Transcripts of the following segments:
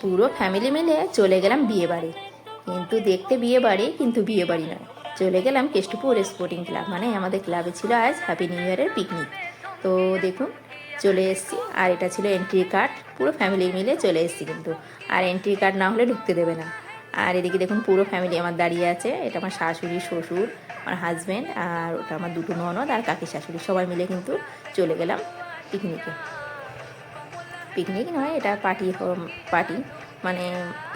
পুরো ফ্যামিলি মিলে চলে গেলাম বিয়ে বাড়ি। কিন্তু দেখতে বিয়ে বাড়ি, কিন্তু বিয়ে বাড়ি নয়, চলে গেলাম কেষ্টপুর স্পোর্টিং ক্লাব। মানে আমাদের ক্লাবে ছিল আজ হ্যাপি নিউ ইয়ারের পিকনিক। তো দেখুন চলে এসেছি, আর এটা ছিল এন্ট্রি কার্ড। পুরো ফ্যামিলি মিলে চলে এসেছি কিন্তু, আর এন্ট্রি কার্ড না হলে ঢুকতে দেবে না। আর এদিকে দেখুন পুরো ফ্যামিলি আমার দাঁড়িয়ে আছে। এটা আমার শাশুড়ি, শ্বশুর, আমার হাজব্যান্ড, আর ওটা আমার দুটো ননদ আর কাকি শাশুড়ি, সবাই মিলে কিন্তু চলে গেলাম পিকনিকে। পিকনিক নয়, এটা পার্টি। মানে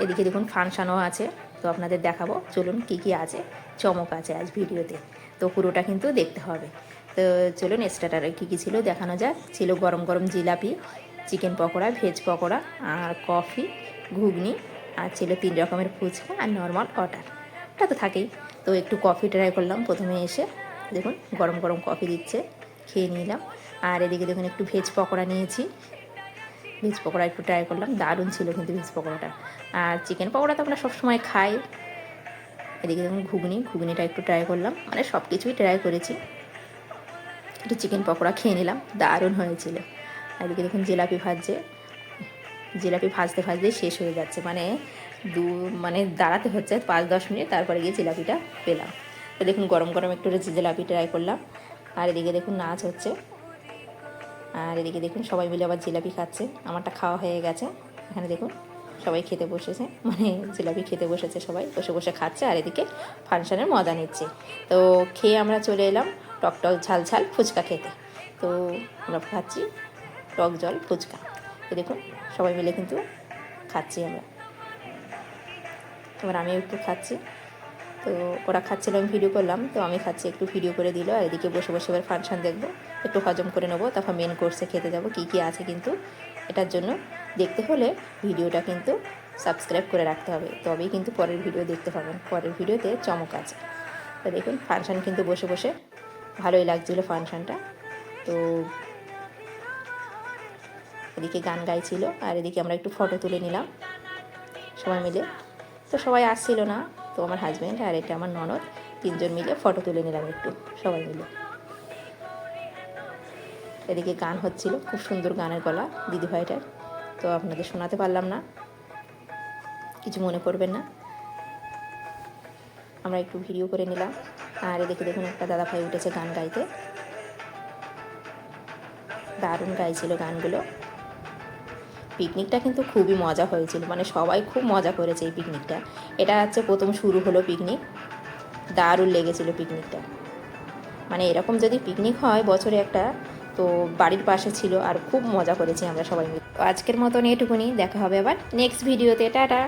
এদিকে দেখুন ফাংশানও আছে, তো আপনাদের দেখাবো। চলুন কি কি আছে, চমক আছে আজ ভিডিওতে, তো পুরোটা কিন্তু দেখতে হবে। তো চলুন স্টার্টারে কী কী ছিল দেখানো যাক। ছিল গরম গরম জিলাপি, চিকেন পকোড়া, ভেজ পকোড়া, আর কফি, ঘুগনি, আর ছিল 3 রকমের ফুচকা আর নর্মাল ওয়াটার। এটা তো থাকেই। তো একটু কফি ট্রাই করলাম প্রথমে এসে, দেখুন গরম গরম কফি দিচ্ছে, খেয়ে নিলাম। আর এদিকে দেখুন একটু ভেজ পকোড়া নিয়েছি, ভেজ পকোড়া একটু ট্রাই করলাম, দারুণ ছিল কিন্তু ভেজ পকোড়াটা। আর চিকেন পকোড়া তো আমরা সবসময় খাই। এদিকে দেখুন ঘুগনিটা একটু ট্রাই করলাম, মানে সব কিছুই ট্রাই করেছি। একটু চিকেন পকোড়া খেয়ে নিলাম, দারুণ হয়েছিল। এদিকে দেখুন জিলাপি ভাজতে ভাজতে শেষ হয়ে যাচ্ছে, মানে দাঁড়াতে হচ্ছে 5-10 মিনিট, তারপরে গিয়ে জিলাপিটা পেলাম। তো দেখুন গরম গরম একটু জিলাপি ট্রাই করলাম। আর এদিকে দেখুন নাচ হচ্ছে, আর এদিকে দেখুন সবাই মিলে আবার জিলাপি খাচ্ছে। আমারটা খাওয়া হয়ে গেছে। এখানে দেখুন সবাই খেতে বসেছে, মানে জিলাপি খেতে বসেছে, সবাই বসে বসে খাচ্ছে, আর এদিকে ফাংশানের মজা নিচ্ছে। তো খেয়ে আমরা চলে এলাম টক ঝাল ঝাল ফুচকা খেতে। তো আমরা খাচ্ছি টক জল ফুচকা। তো দেখুন সবাই মিলে কিন্তু খাচ্ছি আমরা। এবার আমি একটু খাচ্ছি। তো ওরা খাচ্ছিল, আমি ভিডিও করলাম, তো আমি খাচ্ছি, একটু ভিডিও করে দিল। আর এদিকে বসে বসে এবার ফাংশান দেখবো, একটু হজম করে নেবো, তারপর মেন কোর্সে খেতে যাবো। কী কী আছে কিন্তু এটার জন্য দেখতে হলে ভিডিওটা কিন্তু সাবস্ক্রাইব করে রাখতে হবে, তবেই কিন্তু পরের ভিডিও দেখতে পাবেন। পরের ভিডিওতে চমক আছে। তো দেখুন ফাংশান কিন্তু বসে বসে ভালোই লাগছিলো ফাংশানটা। তো এদিকে গান গাইছিল, আর এদিকে আমরা একটু ফটো তুলে নিলাম সবাই মিলে। তো সবাই আসছিল না, তো আমার হাজব্যান্ড আর এটা আমার ননদ, 3 জন মিলে ফটো তুলে নিলাম একটু সবাই মিলে। এদিকে গান হচ্ছিল, খুব সুন্দর গানের গলা দিদিভাইটার, তো আপনাদের শোনাতে পারলাম না, কিছু মনে করবেন না। আমরা একটু ভিডিও করে নিলাম। আর এদিকে দেখুন একটা দাদাভাই উঠেছে গান গাইতে, দারুণ গাইছিল গানগুলো। পিকনিকটা কিন্তু খুবই মজা হয়েছিল, মানে সবাই খুব মজা করেছে এই পিকনিকটা। এটা হচ্ছে প্রথম শুরু হলো পিকনিক, দারুণ লেগেছিল পিকনিকটা। মানে এরকম যদি পিকনিক হয় বছরে একটা, তো বাড়ির পাশে ছিল, আর খুব মজা করেছি আমরা সবাই মিলে। তো আজকের মতন এটুকুনি, দেখা হবে আবার নেক্সট ভিডিওতে। টাটা।